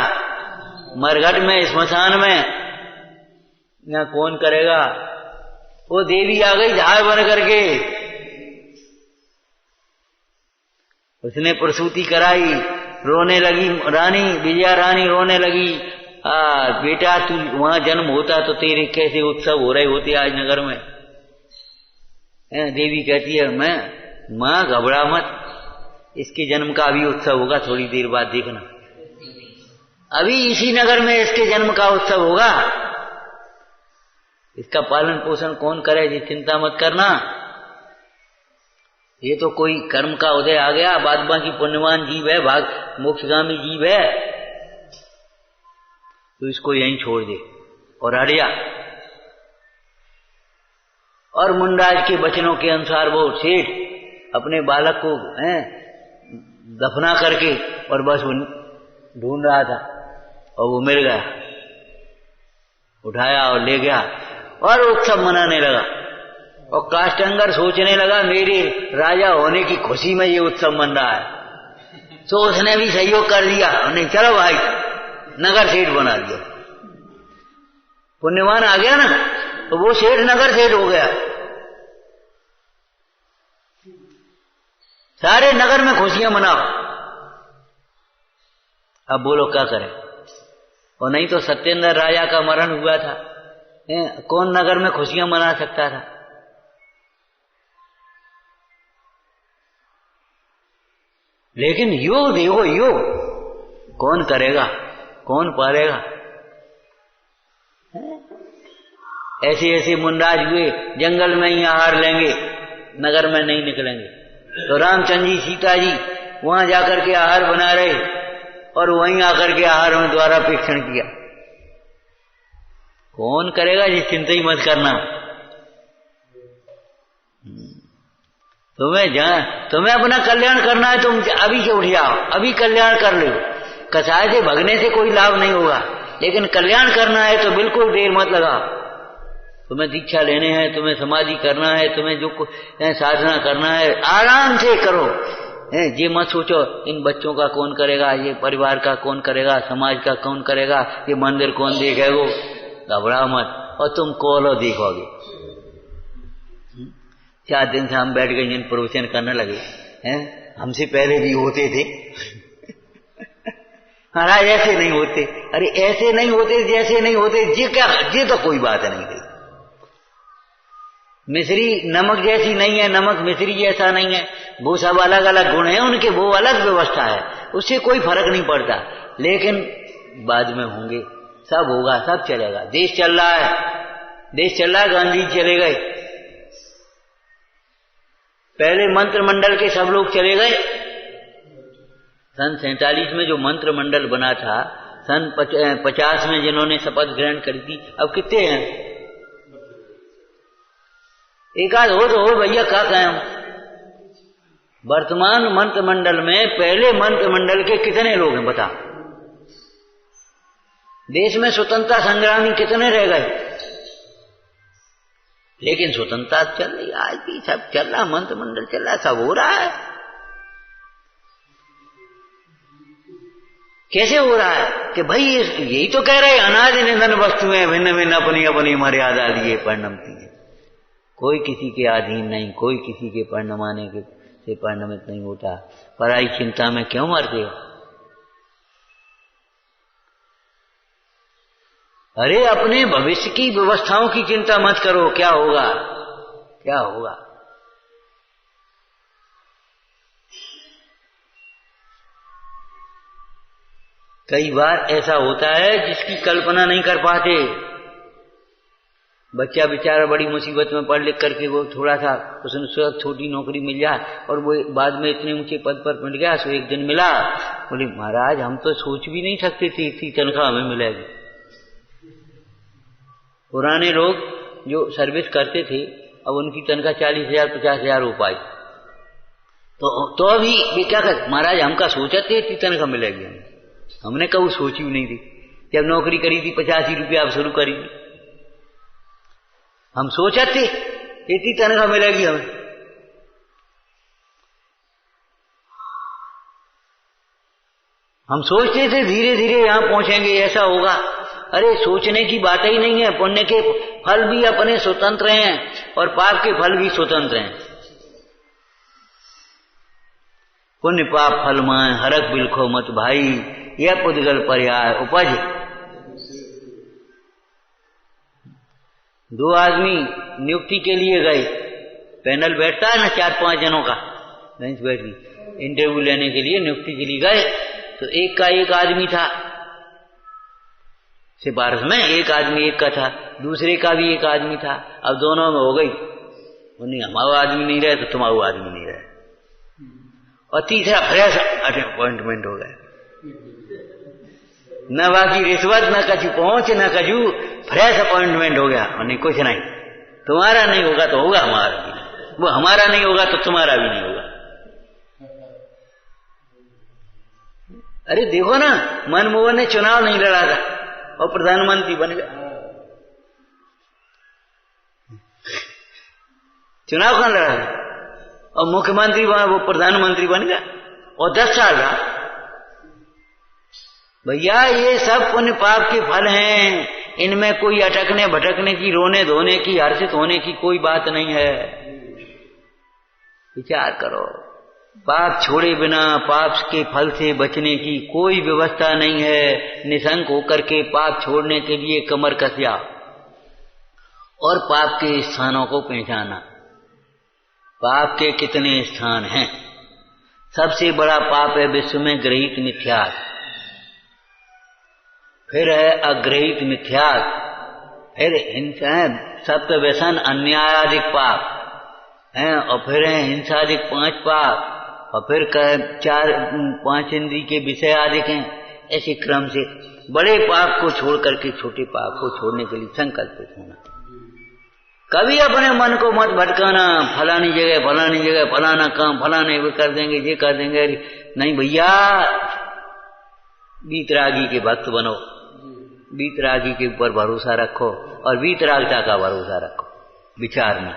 मरघट में, स्मशान में। ना कौन करेगा? वो देवी आ गई झाड़ बन करके, उसने प्रसूति कराई, रोने लगी रानी, विजया रानी रोने लगी। बेटा तू वहां जन्म होता तो तेरे कैसे उत्सव हो रहे होते आज नगर में। देवी कहती है मां घबरा मत, इसके जन्म का अभी उत्सव होगा, थोड़ी देर बाद देखना, अभी इसी नगर में इसके जन्म का उत्सव होगा। इसका पालन पोषण कौन करे जी? चिंता मत करना, ये तो कोई कर्म का उदय आ गया, बाद बाकी पुण्यवान जीव है, भाग मोक्षगामी जीव है, तो इसको यहीं छोड़ दे और हट जा। और मुंडाज के वचनों के अनुसार वो सेठ अपने बालक को दफना करके और बस ढूंढ रहा था और वो मिल गया, उठाया और ले गया और उत्सव मनाने लगा। और काष्टंगर सोचने लगा मेरे राजा होने की खुशी में ये उत्सव मन रहा है, तो उसने भी सहयोग कर दिया। नहीं चलो भाई, नगर सेठ बना दिया। पुण्यवान आ गया ना, तो वो सेठ नगर सेठ हो गया। सारे नगर में खुशियां मनाओ। अब बोलो क्या करें? और नहीं तो सत्येंद्र राजा का मरण हुआ था, कौन नगर में खुशियां मना सकता था? लेकिन योग देखो, योग कौन करेगा, कौन पालेगा? ऐसे ऐसे मुंडाज हुए, जंगल में ही आहार लेंगे, नगर में नहीं निकलेंगे। तो रामचंद्र जी, सीता जी वहां जाकर के आहार बना रहे और वहीं आकर के आहार में द्वारा पेक्षण किया। कौन करेगा जी? चिंता ही मत करना। तुम्हें अपना कल्याण करना है, तुम अभी से उठ जाओ, अभी कल्याण कर लो। कसाय से भगने से कोई लाभ नहीं होगा, लेकिन कल्याण करना है तो बिल्कुल देर मत लगाओ। तुम्हें दीक्षा लेने हैं, तुम्हें समाधि करना है, तुम्हें जो साधना करना है आराम से करो। ये मत सोचो इन बच्चों का कौन करेगा, ये परिवार का कौन करेगा, समाज का कौन करेगा, ये मंदिर कौन देखेगा। घबराओ मत और तुम कोलो देखोगे। 4 दिन से हम बैठ गए जिन प्रवचन करने लगे हैं, हमसे पहले भी होते थे। महाराज ऐसे नहीं होते, अरे ऐसे नहीं होते जैसे नहीं होते, ये तो कोई बात नहीं गई। मिश्री नमक जैसी नहीं है, नमक मिश्री जैसा नहीं है, वो सब अलग अलग गुण हैं उनके, वो अलग व्यवस्था है, उससे कोई फर्क नहीं पड़ता। लेकिन बाद में होंगे, सब होगा, सब चलेगा। देश चल रहा है, देश चल रहा है, गांधी चले गए, पहले मंत्रिमंडल के सब लोग चले गए। सन 47 में जो मंत्रिमंडल बना था, सन 50 में जिन्होंने शपथ ग्रहण करी थी, अब कितने हैं? एक आध हो तो हो भैया, क्या कहें। वर्तमान मंत्रिमंडल में पहले मंत्रिमंडल के कितने लोग हैं बता? देश में स्वतंत्रता संग्रामी कितने रह गए? लेकिन स्वतंत्रता चल रही, आज भी सब चल रहा, मंत्रिमंडल चल रहा, सब हो रहा है। कैसे हो रहा है कि भाई यही तो कह रहे अनाज निधन वस्तुएं भिन्न भिन्न अपनी अपनी मर्यादा लिए परिणमती है। कोई किसी के अधीन नहीं, कोई किसी के परिणमाने से परिणमित नहीं होता। पराई चिंता में क्यों मरते हो? अरे अपने भविष्य की व्यवस्थाओं की चिंता मत करो, क्या होगा क्या होगा। कई बार ऐसा होता है जिसकी कल्पना नहीं कर पाते। बच्चा बेचारा बड़ी मुसीबत में पढ़ लिख करके वो थोड़ा सा उसने छोटी नौकरी मिल जाए और वो बाद में इतने ऊंचे पद पर पहुंच गया। सो एक दिन मिला, बोले महाराज हम तो सोच भी नहीं सकते थे इतनी तनख्वाह हमें मिलेगी। पुराने लोग जो सर्विस करते थे अब उनकी तनख्वाह 40,000 50,000 हो पाई। तो अभी वे क्या कर, महाराज हमका सोचा थे इतनी तनख्वाह मिलेगी, हमने कभी सोची भी नहीं थी। जब नौकरी करी थी 85 रुपया अब शुरू करी, हम सोचा थे इतनी तनख्वाह मिलेगी हमें। हम सोचते थे धीरे धीरे यहां पहुंचेंगे, ऐसा होगा। अरे सोचने की बात ही नहीं है। पुण्य के फल भी अपने स्वतंत्र हैं और पाप के फल भी स्वतंत्र हैं। पुण्य पाप फल मां हरक बिलखो मत भाई, यह पुद्गल पर्याय उपज। दो आदमी नियुक्ति के लिए गए, पैनल बैठता है ना 4-5 जनों का, बेंच बैठी इंटरव्यू लेने के लिए नियुक्ति के लिए गए। तो एक का एक आदमी था सिफारिश में, एक आदमी एक का था, दूसरे का भी एक आदमी था। अब दोनों में हो गई, नहीं हमारा आदमी नहीं रहे तो तुम्हारा आदमी नहीं रहे, और तीसरा फ्रेश अपॉइंटमेंट हो गया। न बाकी रिश्वत न कछु पहुंच न कछु, फ्रेश अपॉइंटमेंट हो गया। और नहीं कुछ नहीं, तुम्हारा नहीं होगा तो होगा हमारा भी, वो हमारा नहीं होगा तो तुम्हारा भी नहीं होगा। अरे देखो ना, मनमोहन ने चुनाव नहीं लड़ा था और प्रधानमंत्री बन गया। चुनाव कौन लड़ा था और मुख्यमंत्री बना, वो प्रधानमंत्री बन गया और 10 साल रहा। भैया ये सब पुण्य पाप के फल हैं, इनमें कोई अटकने भटकने की, रोने धोने की, हर्षित होने की कोई बात नहीं है। विचार करो, पाप छोड़े बिना पाप के फल से बचने की कोई व्यवस्था नहीं है। निशंक होकर के पाप छोड़ने के लिए कमर कसिया और पाप के स्थानों को पहचाना। पाप के कितने स्थान हैं? सबसे बड़ा पाप है विश्व में गृहीत मिथ्यात, फिर है अग्रहित मिथ्यात, फिर हिंसा, सप्त व्यसन अन्यायाधिक पाप है, और फिर है हिंसाधिक 5 पाप, और फिर 4-5 इंद्रिय के विषय अधिक हैं। ऐसे क्रम से बड़े पाप को छोड़ करके छोटे पाप को छोड़ने के लिए संकल्पित होना। कभी अपने मन को मत भटकाना, फलानी जगह फलाना काम, फलाने वो कर देंगे, ये कर देंगे। नहीं भैया, वीतरागी के भक्त बनो, वीतरागी के ऊपर भरोसा रखो और वीतरागता का भरोसा रखो। विचार में